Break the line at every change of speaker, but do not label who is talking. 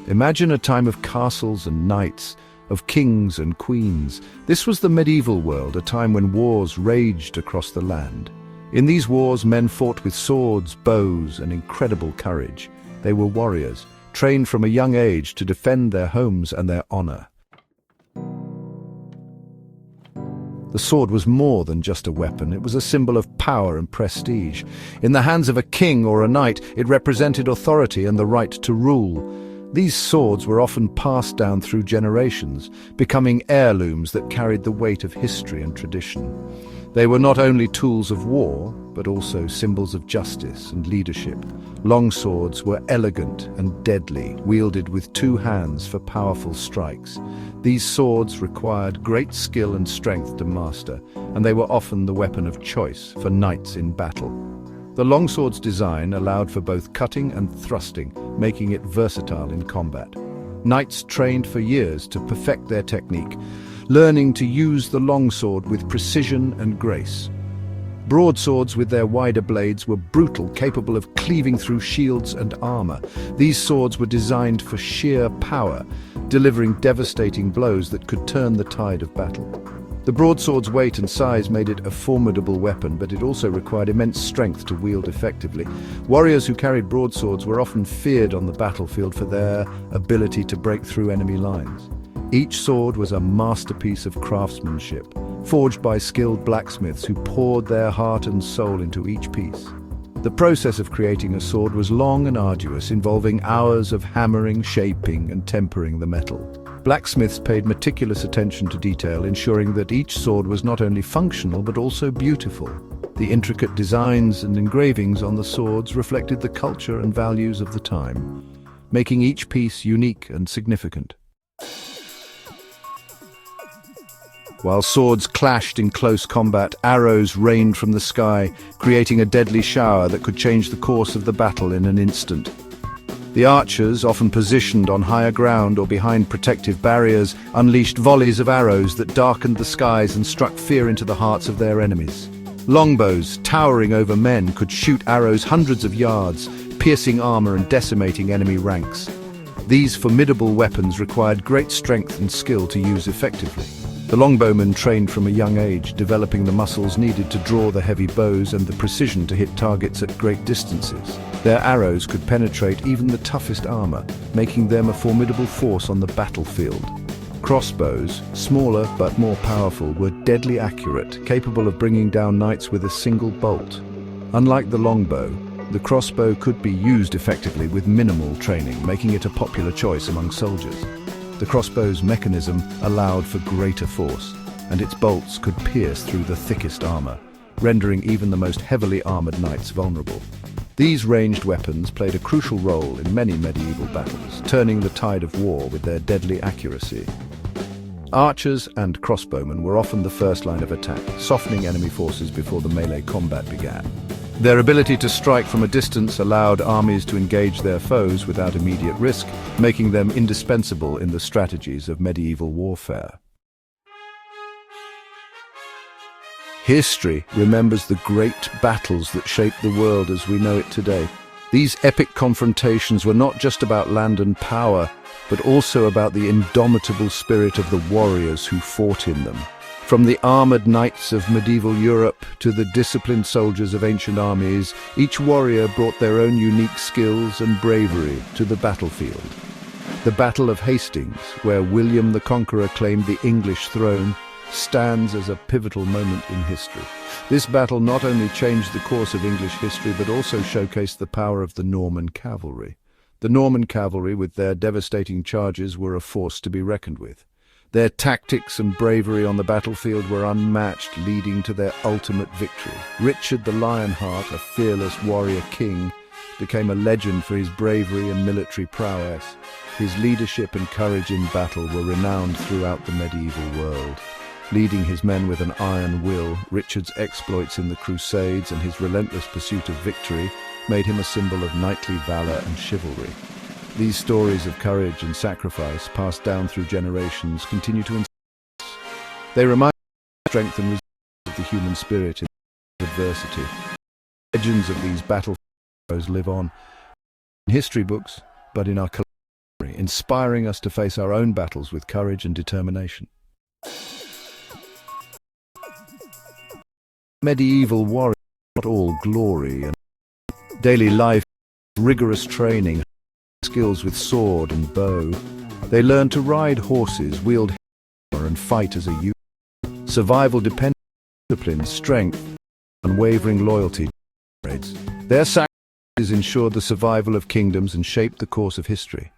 Imagine a time of castles and knights, of kings and queens. This was the medieval world, a time when wars raged across the land. In these wars, men fought with swords, bows, and incredible courage. They were warriors, trained from a young age to defend their homes and their honor. The sword was more than just a weapon. It was a symbol of power and prestige. In the hands of a king or a knight, it represented authority and the right to rule. These swords were often passed down through generations, becoming heirlooms that carried the weight of history and tradition. They were not only tools of war, but also symbols of justice and leadership. Long swords were elegant and deadly, wielded with two hands for powerful strikes. These swords required great skill and strength to master, and they were often the weapon of choice for knights in battle. The longsword's design allowed for both cutting and thrusting, making it versatile in combat. Knights trained for years to perfect their technique, learning to use the longsword with precision and grace. Broadswords with their wider blades were brutal, capable of cleaving through shields and armor. These swords were designed for sheer power, delivering devastating blows that could turn the tide of battle. The broadsword's weight and size made it a formidable weapon, but it also required immense strength to wield effectively. Warriors who carried broadswords were often feared on the battlefield for their ability to break through enemy lines. Each sword was a masterpiece of craftsmanship, forged by skilled blacksmiths who poured their heart and soul into each piece. The process of creating a sword was long and arduous, involving hours of hammering, shaping, and tempering the metal. Blacksmiths paid meticulous attention to detail, ensuring that each sword was not only functional but also beautiful. The intricate designs and engravings on the swords reflected the culture and values of the time, making each piece unique and significant. While swords clashed in close combat, arrows rained from the sky, creating a deadly shower that could change the course of the battle in an instant. The archers, often positioned on higher ground or behind protective barriers, unleashed volleys of arrows that darkened the skies and struck fear into the hearts of their enemies. Longbows, towering over men, could shoot arrows hundreds of yards, piercing armor and decimating enemy ranks. These formidable weapons required great strength and skill to use effectively. The longbowmen trained from a young age, developing the muscles needed to draw the heavy bows and the precision to hit targets at great distances. Their arrows could penetrate even the toughest armor, making them a formidable force on the battlefield. Crossbows, smaller but more powerful, were deadly accurate, capable of bringing down knights with a single bolt. Unlike the longbow, the crossbow could be used effectively with minimal training, making it a popular choice among soldiers. The crossbow's mechanism allowed for greater force, and its bolts could pierce through the thickest armor, rendering even the most heavily armored knights vulnerable. These ranged weapons played a crucial role in many medieval battles, turning the tide of war with their deadly accuracy. Archers and crossbowmen were often the first line of attack, softening enemy forces before the melee combat began. Their ability to strike from a distance allowed armies to engage their foes without immediate risk, making them indispensable in the strategies of medieval warfare. History remembers the great battles that shaped the world as we know it today. These epic confrontations were not just about land and power, but also about the indomitable spirit of the warriors who fought in them. From the armored knights of medieval Europe to the disciplined soldiers of ancient armies, each warrior brought their own unique skills and bravery to the battlefield. The Battle of Hastings, where William the Conqueror claimed the English throne, stands as a pivotal moment in history. This battle not only changed the course of English history, but also showcased the power of the Norman cavalry. The Norman cavalry, with their devastating charges, were a force to be reckoned with. Their tactics and bravery on the battlefield were unmatched, leading to their ultimate victory. Richard the Lionheart, a fearless warrior king, became a legend for his bravery and military prowess. His leadership and courage in battle were renowned throughout the medieval world. Leading his men with an iron will, Richard's exploits in the Crusades and his relentless pursuit of victory made him a symbol of knightly valor and chivalry. These stories of courage and sacrifice, passed down through generations, continue to inspire us. They remind us of the strength and resilience of the human spirit in adversity. Legends of these battlefields live on in history books, but in our collective inspiring us to face our own battles with courage and determination. Medieval warriors, not all glory and daily life, rigorous training, skills with sword and bow. They learned to ride horses, wield hammer and fight as a youth. Survival depended on discipline, strength, unwavering loyalty. Their sacrifices ensured the survival of kingdoms and shaped the course of history.